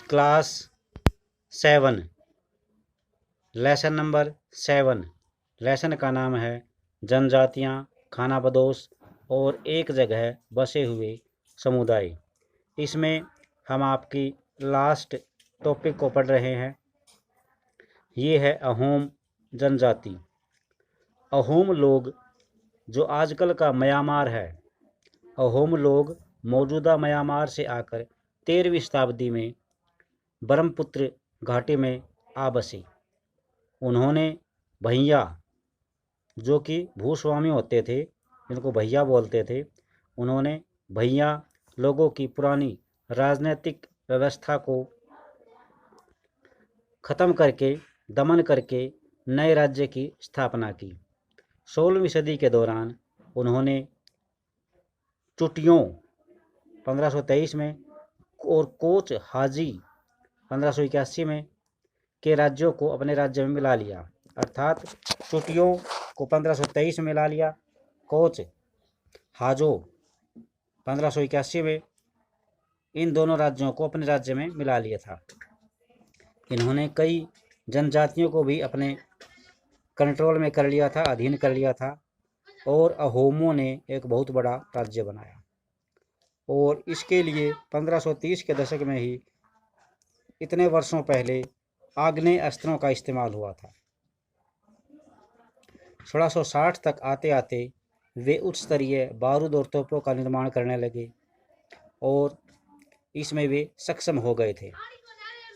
Class 7 lesson number 7। Lesson का नाम है जनजातियाँ, खानाबदोश और एक जगह बसे हुए समुदाय। इसमें हम आपकी लास्ट टॉपिक को पढ़ रहे हैं। ये है अहोम जनजाति। अहोम लोग जो आजकल का म्यांमार है, अहोम लोग मौजूदा म्यांमार से आकर 13वीं शताब्दी में ब्रह्मपुत्र घाटी में आ बसे। उन्होंने भैया, जो कि भूस्वामी होते थे, जिनको भैया बोलते थे, उन्होंने भैया लोगों की पुरानी राजनीतिक व्यवस्था को खत्म करके, दमन करके नए राज्य की स्थापना की। 16वीं सदी के दौरान उन्होंने चुटियों 1523 में और कोच हाजी 1581 में के राज्यों को अपने राज्य में मिला लिया। अर्थात चुटियों को 1523 में मिला लिया, कोच हाजो 1581 में, इन दोनों राज्यों को अपने राज्य में मिला लिया था। इन्होंने कई जनजातियों को भी अपने कंट्रोल में कर लिया था, अधीन कर लिया था, और अहोमों ने एक बहुत बड़ा राज्य बनाया। और इसके लिए 1530 के दशक में ही, इतने वर्षों पहले, आग्नेय अस्त्रों का इस्तेमाल हुआ था। 1660 तक आते आते वे उच्च स्तरीय बारूद और तोपों का निर्माण करने लगे और इसमें वे सक्षम हो गए थे।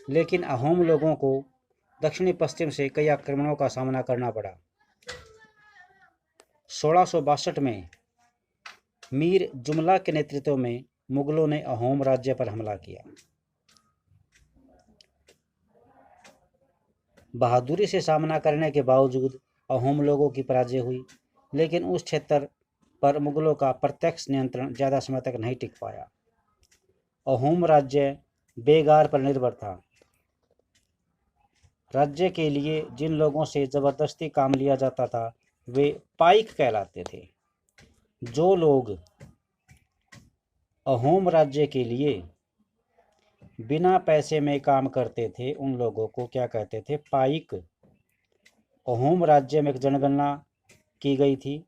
लेकिन अहोम लोगों को दक्षिणी पश्चिम से कई आक्रमणों का सामना करना पड़ा। 1662 में मीर जुमला के नेतृत्व में मुगलों ने अहोम राज्य पर हमला किया। बहादुरी से सामना करने के बावजूद अहोम लोगों की पराजय हुई, लेकिन उस क्षेत्र पर मुगलों का प्रत्यक्ष नियंत्रण ज़्यादा समय तक नहीं टिक पाया। अहोम राज्य बेगार पर निर्भर था। राज्य के लिए जिन लोगों से ज़बरदस्ती काम लिया जाता था वे पाइक कहलाते थे। जो लोग अहोम राज्य के लिए बिना पैसे में काम करते थे उन लोगों को क्या कहते थे? पाइक। अहोम राज्य में एक जनगणना की गई थी।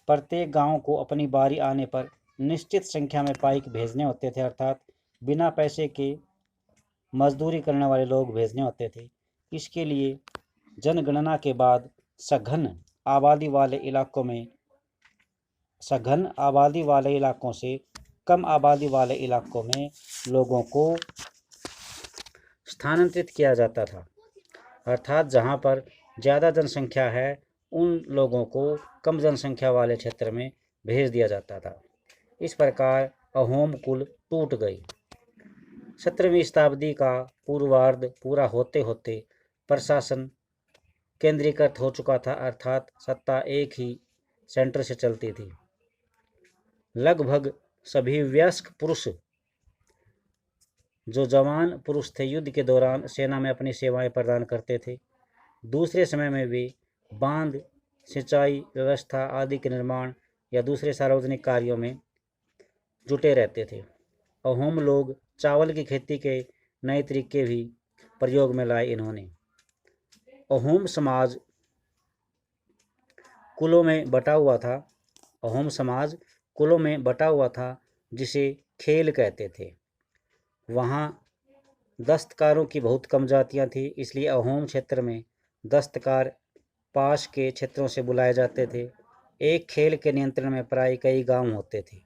प्रत्येक गांव को अपनी बारी आने पर निश्चित संख्या में पाइक भेजने होते थे, अर्थात बिना पैसे के मजदूरी करने वाले लोग भेजने होते थे। इसके लिए जनगणना के बाद सघन आबादी वाले इलाकों से कम आबादी वाले इलाकों में लोगों को स्थानांतरित किया जाता था। अर्थात जहाँ पर ज़्यादा जनसंख्या है उन लोगों को कम जनसंख्या वाले क्षेत्र में भेज दिया जाता था। इस प्रकार अहोम कुल टूट गई। 17वीं शताब्दी का पूर्वार्ध पूरा होते होते प्रशासन केंद्रीकृत हो चुका था, अर्थात सत्ता एक ही सेंटर से चलती थी। लगभग सभी वयस्क पुरुष जो जवान पुरुष थे युद्ध के दौरान सेना में अपनी सेवाएं प्रदान करते थे। दूसरे समय में वे बांध, सिंचाई व्यवस्था आदि के निर्माण या दूसरे सार्वजनिक कार्यों में जुटे रहते थे। अहोम लोग चावल की खेती के नए तरीके भी प्रयोग में लाए। इन्होंने अहोम समाज कुलों में बटा हुआ था जिसे खेल कहते थे। वहाँ दस्तकारों की बहुत कम जातियाँ थी, इसलिए अहोम क्षेत्र में दस्तकार पास के क्षेत्रों से बुलाए जाते थे। एक खेल के नियंत्रण में प्राय कई गांव होते थे,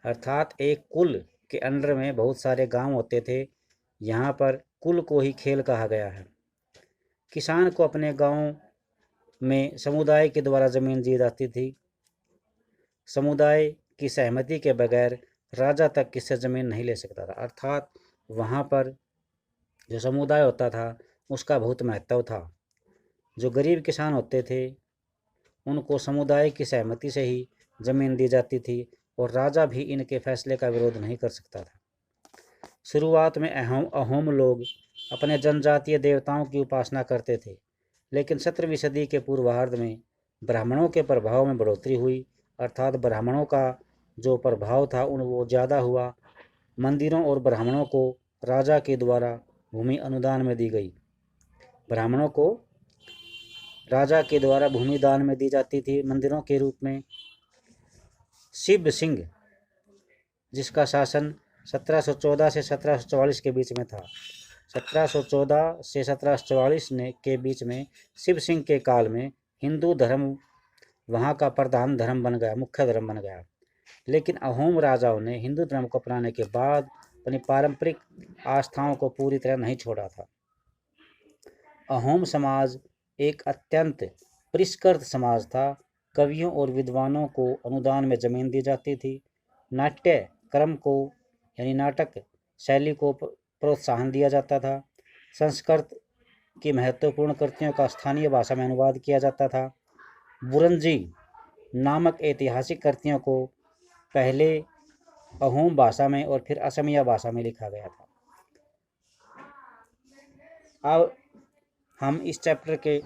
अर्थात एक कुल के अंडर में बहुत सारे गांव होते थे। यहाँ पर कुल को ही खेल कहा गया है। किसान को अपने गांव में समुदाय के द्वारा जमीन दी जाती थी। समुदाय की सहमति के बगैर राजा तक किससे जमीन नहीं ले सकता था, अर्थात वहाँ पर जो समुदाय होता था उसका बहुत महत्व था। जो गरीब किसान होते थे उनको समुदाय की सहमति से ही जमीन दी जाती थी और राजा भी इनके फैसले का विरोध नहीं कर सकता था। शुरुआत में अहोम लोग अपने जनजातीय देवताओं की उपासना करते थे, लेकिन 17वीं सदी के पूर्वार्ध में ब्राह्मणों के प्रभाव में बढ़ोतरी हुई, अर्थात ब्राह्मणों का जो प्रभाव था वो ज़्यादा हुआ। मंदिरों और ब्राह्मणों को राजा के द्वारा भूमि अनुदान में दी गई। ब्राह्मणों को राजा के द्वारा भूमि दान में दी जाती थी मंदिरों के रूप में। शिव सिंह, जिसका शासन 1714 से 1744 के बीच में था, 1714 से 1744 के बीच में शिव सिंह के काल में हिंदू धर्म वहाँ का प्रधान धर्म बन गया, मुख्य धर्म बन गया। लेकिन अहोम राजाओं ने हिंदू धर्म को अपनाने के बाद अपनी पारंपरिक आस्थाओं को पूरी तरह नहीं छोड़ा था। अहोम समाज एक अत्यंत परिष्कृत समाज था। कवियों और विद्वानों को अनुदान में जमीन दी जाती थी। नाट्य क्रम को यानी नाटक शैली को प्रोत्साहन दिया जाता था। संस्कृत की महत्वपूर्ण कृतियों का स्थानीय भाषा में अनुवाद किया जाता था। बुरंजी नामक ऐतिहासिक कृतियों को पहले अहोम भाषा में और फिर असमिया भाषा में लिखा गया था। अब हम इस चैप्टर के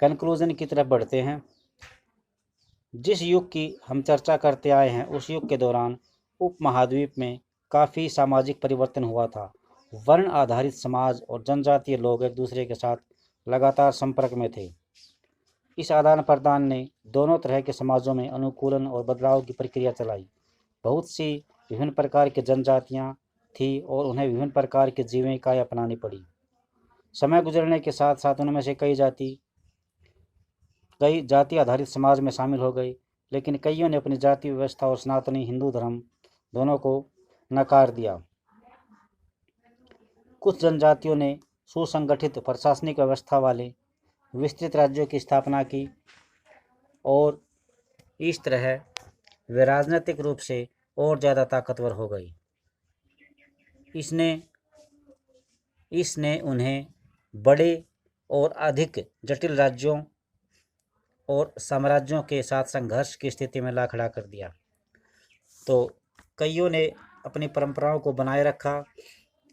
कंक्लूजन की तरफ बढ़ते हैं। जिस युग की हम चर्चा करते आए हैं उस युग के दौरान उपमहाद्वीप में काफ़ी सामाजिक परिवर्तन हुआ था। वर्ण आधारित समाज और जनजातीय लोग एक दूसरे के साथ लगातार संपर्क में थे। इस आदान प्रदान ने दोनों तरह के समाजों में अनुकूलन और बदलाव की प्रक्रिया चलाई। बहुत सी विभिन्न प्रकार की जनजातियाँ थी और उन्हें विभिन्न प्रकार की जीविकाएँ अपनानी पड़ी। समय गुजरने के साथ साथ उनमें से कई जाति आधारित समाज में शामिल हो गई, लेकिन कईयों ने अपनी जाति व्यवस्था और सनातनी हिंदू धर्म दोनों को नकार दिया। कुछ जनजातियों ने सुसंगठित प्रशासनिक व्यवस्था वाले विस्तृत राज्यों की स्थापना की और इस तरह वे राजनीतिक रूप से और ज़्यादा ताकतवर हो गई। इसने उन्हें बड़े और अधिक जटिल राज्यों और साम्राज्यों के साथ संघर्ष की स्थिति में ला खड़ा कर दिया। तो कईयों ने अपनी परंपराओं को बनाए रखा,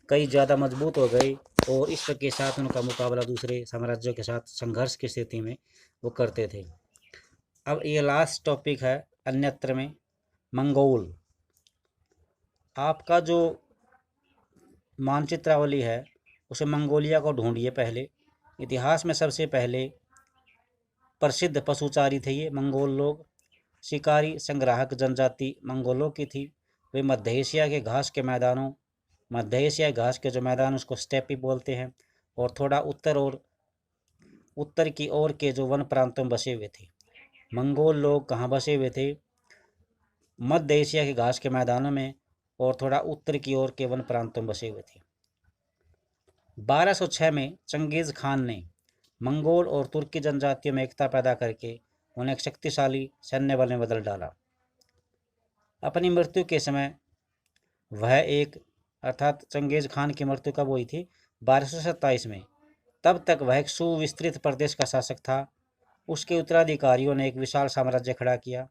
कई ज़्यादा मजबूत हो गई और इस के साथ उनका मुकाबला दूसरे साम्राज्यों के साथ संघर्ष की स्थिति में वो करते थे। अब ये लास्ट टॉपिक है अन्यत्र में मंगोल। आपका जो मानचित्रावली है उसे मंगोलिया को ढूंढिए। पहले इतिहास में सबसे पहले प्रसिद्ध पशुचारी थे ये मंगोल लोग। शिकारी संग्राहक जनजाति मंगोलों की थी। वे मध्य एशिया के घास के जो मैदान उसको स्टेपी बोलते हैं और थोड़ा उत्तर की ओर के जो वन प्रांतों में बसे हुए थे। मंगोल लोग कहाँ बसे हुए थे? मध्य एशिया के घास के मैदानों में और थोड़ा उत्तर की ओर के वन प्रांतों में बसे हुए थे। 1206 में चंगेज खान ने मंगोल और तुर्की जनजातियों में एकता पैदा करके उन्हें एक शक्तिशाली सैन्य बल में बदल डाला। अपनी मृत्यु के समय वह अर्थात चंगेज खान की मृत्यु कब हुई थी? 1227 में। तब तक वह एक सुविस्तृत प्रदेश का शासक था। उसके उत्तराधिकारियों ने एक विशाल साम्राज्य खड़ा किया।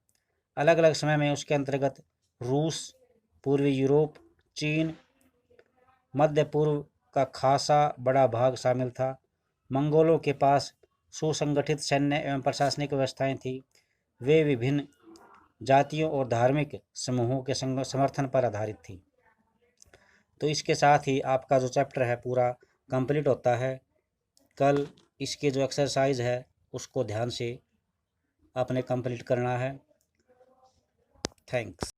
अलग अलग समय में उसके अंतर्गत रूस, पूर्वी यूरोप, चीन, मध्य पूर्व का खासा बड़ा भाग शामिल था। मंगोलों के पास सुसंगठित सैन्य एवं प्रशासनिक व्यवस्थाएं थी। वे विभिन्न जातियों और धार्मिक समूहों के समर्थन पर आधारित थी। तो इसके साथ ही आपका जो चैप्टर है पूरा कंप्लीट होता है। कल इसके जो एक्सरसाइज है उसको ध्यान से आपने कंप्लीट करना है। थैंक्स।